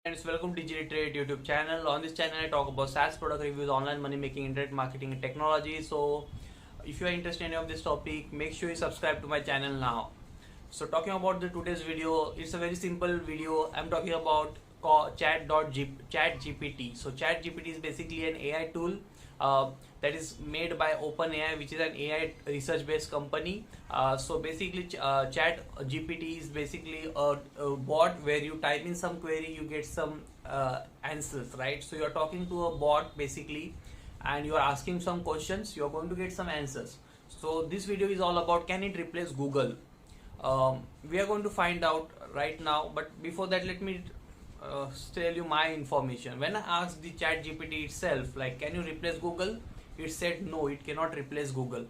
Friends, welcome to Digital YouTube channel. On this channel, I talk about SaaS product reviews, online money making, internet marketing, and technology. So, if you are interested in any of this topic, make sure you subscribe to my channel now. So, talking about the today's video, it's a very simple video. I'm talking about ChatGPT. So, ChatGPT is basically an AI tool that is made by OpenAI, which is an AI research-based company. So basically, Chat GPT is basically a bot where you type in some query, you get some answers, right? So you're talking to a bot basically, and you are asking some questions. You are going to get some answers. So this video is all about, can it replace Google? We are going to find out right now. But before that, let me tell you my information. When I asked the Chat GPT itself, like, can you replace Google? It said no, it cannot replace Google.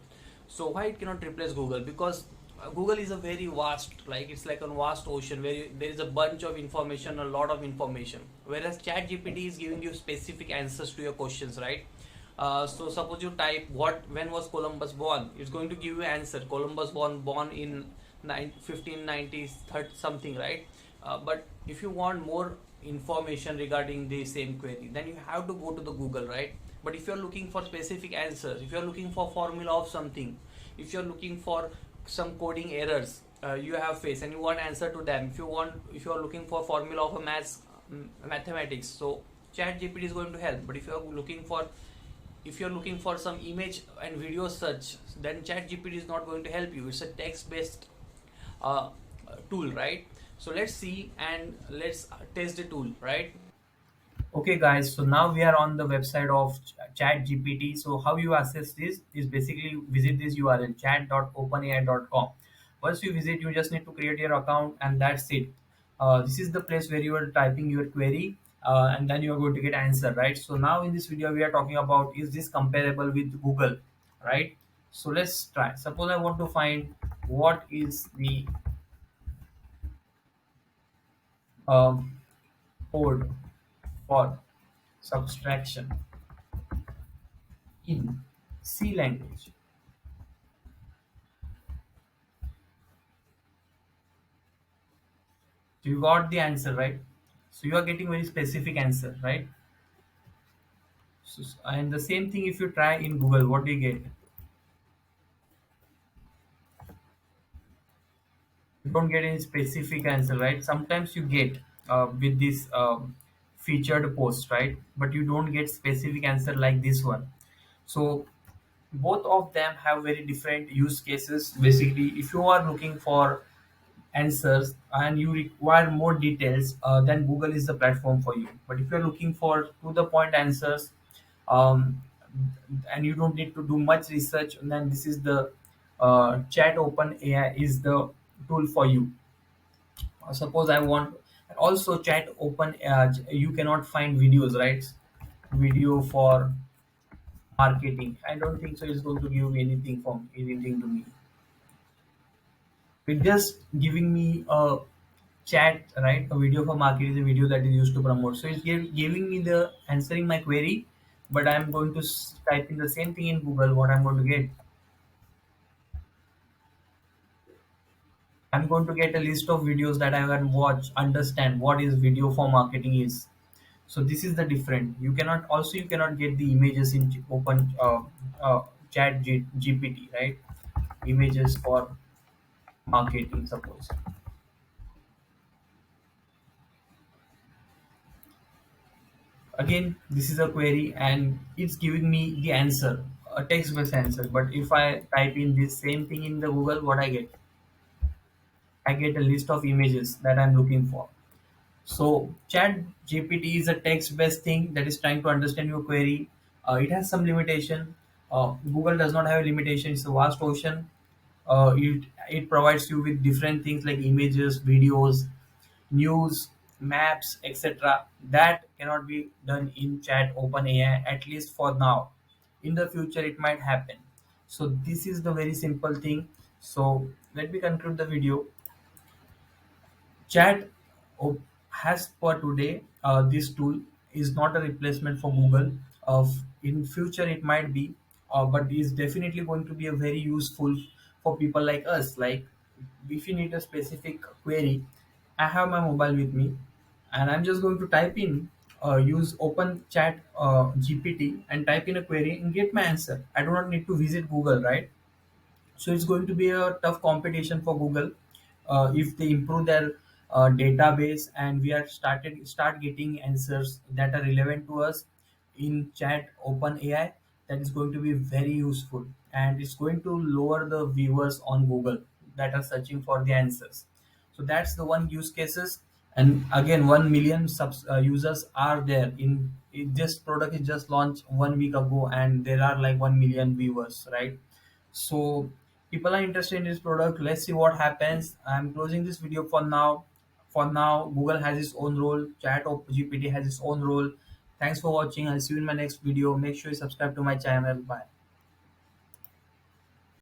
So why it cannot replace Google? Because Google is a very vast, like it's like a vast ocean where there is a bunch of information, a lot of information. Whereas Chat GPT is giving you specific answers to your questions, right? So suppose you type when was Columbus born? It's going to give you answer. Columbus born in 1590 something, right? But if you want more information regarding the same query, then you have to go to the Google, right? But if you're looking for specific answers, if you're looking for formula of something, if you're looking for some coding errors you have faced and you want answer to them, if you are looking for formula of a mathematics, so Chat GPT is going to help. But if you're looking for some image and video search, then Chat GPT is not going to help you. It's a text based uh, tool, right? So let's see and let's test the tool, right? Okay, guys, so now we are on the website of ChatGPT. So how you access this is basically visit this URL chat.openai.com. Once you visit, you just need to create your account and that's it. This is the place where you are typing your query and then you are going to get answer, right? So now in this video we are talking about, is this comparable with Google, right? So let's try. Suppose I want to find what is the um, code for subtraction in C language. So you got the answer, right? So you are getting very specific answer, right? So, and the same thing if you try in Google, what do you get? You don't get any specific answer, right? Sometimes you get with this featured post, right? But you don't get specific answer like this one. So both of them have very different use cases. Basically, if you are looking for answers and you require more details, then Google is the platform for you. But if you're looking for to the point answers, um, and you don't need to do much research, then this is the Chat Open AI is the tool for you. Suppose I want also Chat Open, you cannot find videos, right? Video for marketing, I don't think so it's going to give anything to me. It's just giving me a chat, right? A video for market is a video that is used to promote. So it's giving me the answering my query, but I'm going to type in the same thing in Google. What I'm going to get? I'm going to get a list of videos that I can watch, understand what is video for marketing is. So this is the different. You cannot get the images in open GPT, right? Images for marketing, suppose. Again, this is a query and it's giving me the answer, a text based answer. But if I type in this same thing in the Google, what I get a list of images that I'm looking for. So Chat GPT is a text based thing that is trying to understand your query. It has some limitation. Google does not have a limitation. It's a vast ocean. It provides you with different things like images, videos, news, maps, etc. That cannot be done in Chat OpenAI, at least for now. In the future, it might happen. So this is the very simple thing. So let me conclude the video. Chat has for today, this tool is not a replacement for Google. In future, it might be, but is definitely going to be a very useful for people like us. Like if you need a specific query, I have my mobile with me. and I'm just going to type in, use open chat GPT and type in a query and get my answer. I do not need to visit Google, right? So it's going to be a tough competition for Google if they improve their database, and we are start getting answers that are relevant to us in chat open AI. That is going to be very useful, and it's going to lower the viewers on Google that are searching for the answers. So that's the one use cases. And again, 1 million users are there this product is just launched 1 week ago, and there are like 1 million viewers, right? So people are interested in this product. Let's see what happens. I'm closing this video for now. For now, Google has its own role. Chat GPT has its own role. Thanks for watching. I'll see you in my next video. Make sure you subscribe to my channel. Bye.